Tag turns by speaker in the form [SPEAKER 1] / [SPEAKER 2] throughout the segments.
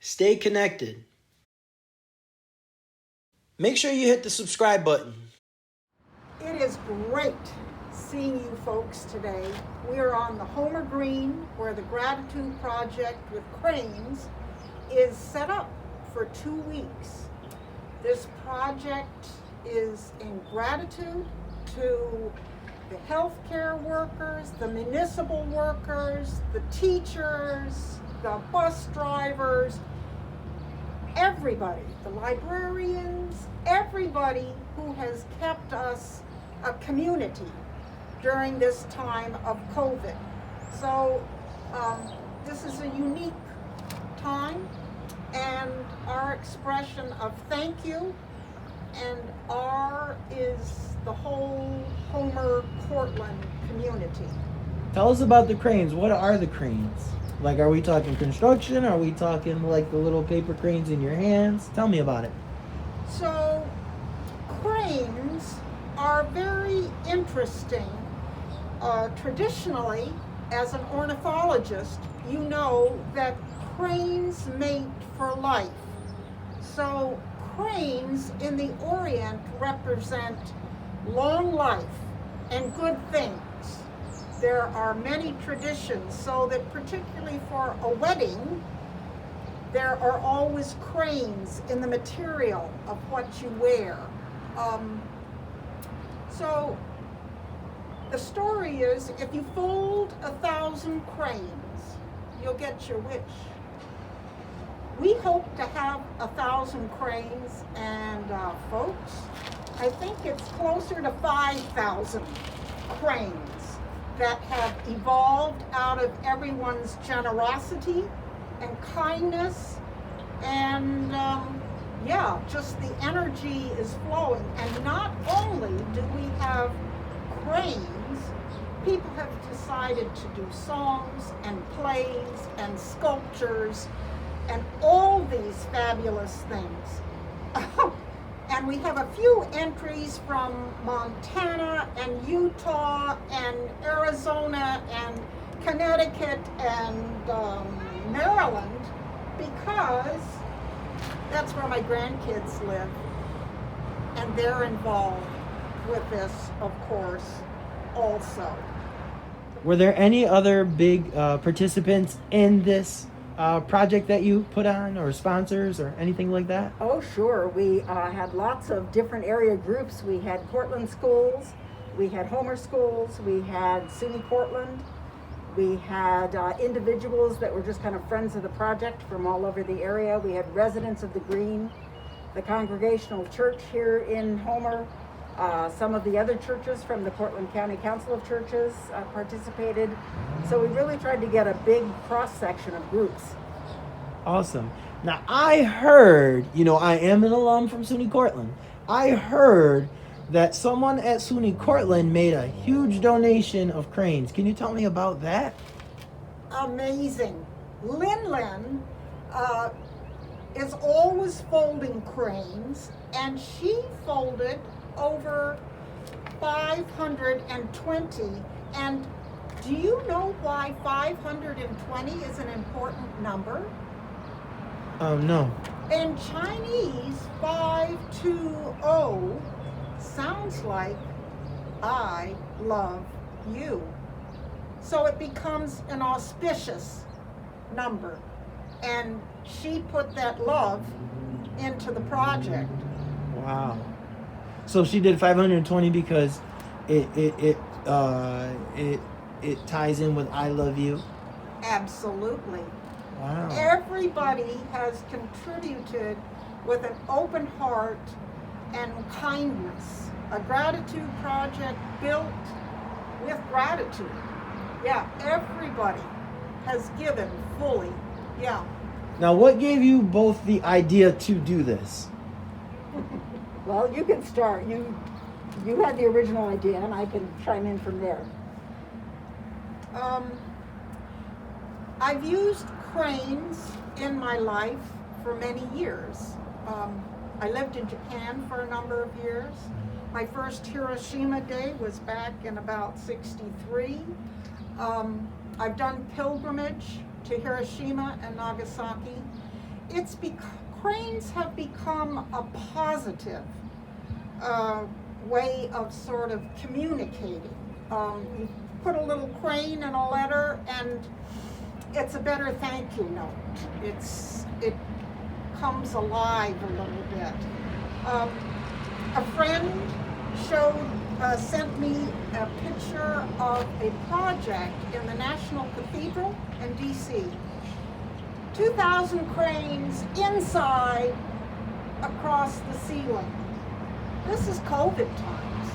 [SPEAKER 1] Stay connected. Make sure you hit the subscribe button.
[SPEAKER 2] It is great seeing you folks today. We are on the Homer Green where the Gratitude Project with Cranes is set up for 2 weeks. This project is in gratitude to the healthcare workers, the municipal workers, the teachers, the bus drivers, everybody, the librarians, everybody who has kept us a community during this time of COVID. So this is a unique time, and our expression of thank you, and R is the whole Homer Cortland community.
[SPEAKER 1] Tell us about the cranes. What are the cranes? Like, are we talking construction? Are we talking like the little paper cranes in your hands? Tell me about it.
[SPEAKER 2] So cranes are very interesting. Traditionally, as an ornithologist, you know that cranes mate for life. So cranes in the Orient represent long life and good things. There are many traditions, so that particularly for a wedding, there are always cranes in the material of what you wear. So the story is, if you fold 1,000 cranes, you'll get your wish. We hope to have 1,000 cranes, and folks, I think it's closer to 5,000 cranes that have evolved out of everyone's generosity and kindness, and just the energy is flowing. And not only do we have cranes, people have decided to do songs and plays and sculptures and all these fabulous things. And we have a few entries from Montana and Utah and Arizona and Connecticut and Maryland, because that's where my grandkids live, and they're involved with this, of course, also.
[SPEAKER 1] Were there any other big participants in this project that you put on, or sponsors, or anything like that?
[SPEAKER 3] Oh, sure. We had lots of different area groups. We had Cortland schools, we had Homer schools, we had SUNY Cortland, we had individuals that were just kind of friends of the project from all over the area. We had residents of the Green, the Congregational Church here in Homer. Some of the other churches from the Portland County Council of Churches participated. So we really tried to get a big cross-section of groups.
[SPEAKER 1] Awesome. Now, I heard, I am an alum from SUNY Cortland. I heard that someone at SUNY Cortland made a huge donation of cranes. Can you tell me about that?
[SPEAKER 2] Amazing. Lin is always folding cranes, and she folded over 520. And do you know why 520 is an important number?
[SPEAKER 1] No.
[SPEAKER 2] In Chinese, 520 sounds like I love you. So it becomes an auspicious number. And she put that love into the project.
[SPEAKER 1] Wow. So she did 520 because it ties in with I love you.
[SPEAKER 2] Absolutely.
[SPEAKER 1] Wow.
[SPEAKER 2] Everybody has contributed with an open heart and kindness. A gratitude project built with gratitude. Yeah, everybody has given fully. Yeah.
[SPEAKER 1] Now, what gave you both the idea to do this?
[SPEAKER 3] Well, you can start. You had the original idea, and I can chime in from there.
[SPEAKER 2] I've used cranes in my life for many years. I lived in Japan for a number of years. My first Hiroshima Day was back in about '63. I've done pilgrimage to Hiroshima and Nagasaki, cranes have become a positive way of sort of communicating. You put a little crane in a letter, and it's a better thank you note. It comes alive a little bit. A friend sent me a picture of a project in the National Cathedral in DC. 2,000 cranes inside across the ceiling. This is COVID times.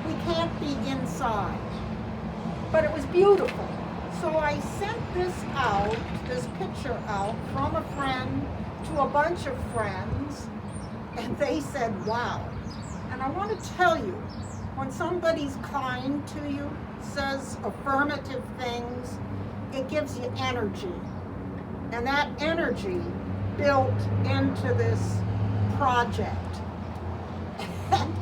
[SPEAKER 2] We can't be inside. But it was beautiful. So I sent this picture out from a friend to a bunch of friends, and they said, wow. And I want to tell you, when somebody's kind to you, says affirmative things, it gives you energy. And that energy built into this project.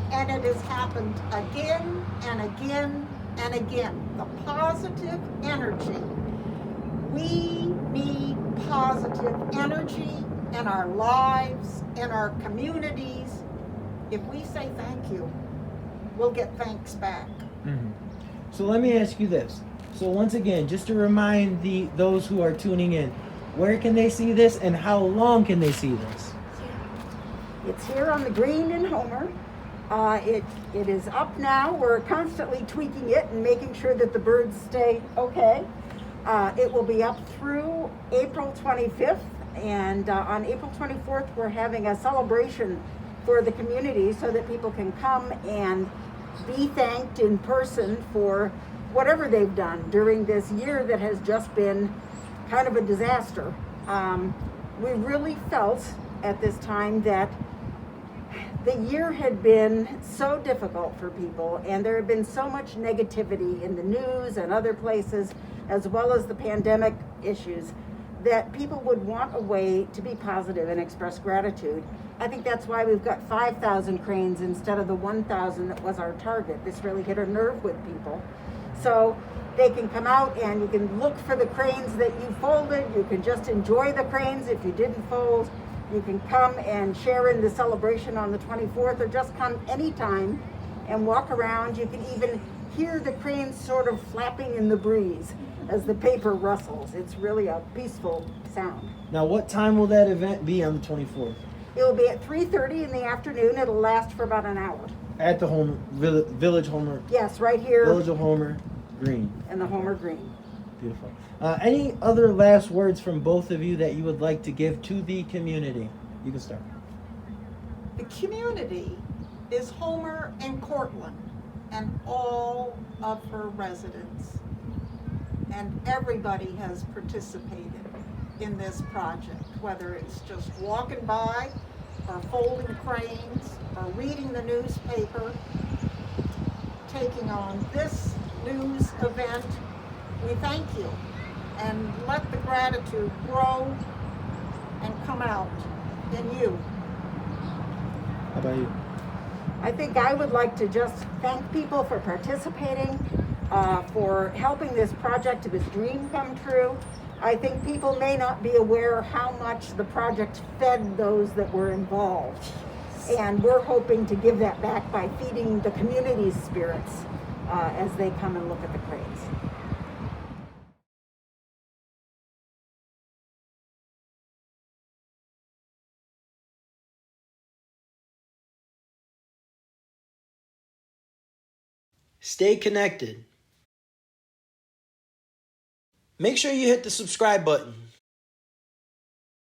[SPEAKER 2] And it has happened again and again and again. The positive energy. We need positive energy in our lives, in our communities. If we say thank you, we'll get thanks back.
[SPEAKER 1] Mm-hmm. So let me ask you this. So once again, just to remind those who are tuning in, where can they see this and how long can they see this?
[SPEAKER 3] It's here on the Green in Homer. It is up now. We're constantly tweaking it and making sure that the birds stay okay. It will be up through April 25th, and on April 24th we're having a celebration for the community so that people can come and be thanked in person for whatever they've done during this year that has just been kind of a disaster. We really felt at this time that the year had been so difficult for people, and there had been so much negativity in the news and other places, as well as the pandemic issues, that people would want a way to be positive and express gratitude. I think that's why we've got 5,000 cranes instead of the 1,000 that was our target. This really hit a nerve with people. So they can come out and you can look for the cranes that you folded. You can just enjoy the cranes if you didn't fold. You can come and share in the celebration on the 24th, or just come anytime and walk around. You can even hear the cranes sort of flapping in the breeze as the paper rustles. It's really a peaceful sound.
[SPEAKER 1] Now, what time will that event be on the 24th?
[SPEAKER 3] It will be at 3:30 in the afternoon. It'll last for about an hour.
[SPEAKER 1] At the Village Homer.
[SPEAKER 3] Yes, right here.
[SPEAKER 1] Village of Homer Green.
[SPEAKER 3] In the Homer Green.
[SPEAKER 1] Beautiful. Any other last words from both of you that you would like to give to the community? You can start.
[SPEAKER 2] The community is Homer and Cortland and all of her residents. And everybody has participated in this project, whether it's just walking by or folding cranes or reading the newspaper, taking on this news event. We thank you, and let the gratitude grow and come out in you.
[SPEAKER 1] How about you?
[SPEAKER 3] I think I would like to just thank people for participating, for helping this project of this dream come true. I think people may not be aware how much the project fed those that were involved. And we're hoping to give that back by feeding the community's spirits as they come and look at the cranes.
[SPEAKER 1] Stay connected. Make sure you hit the subscribe button.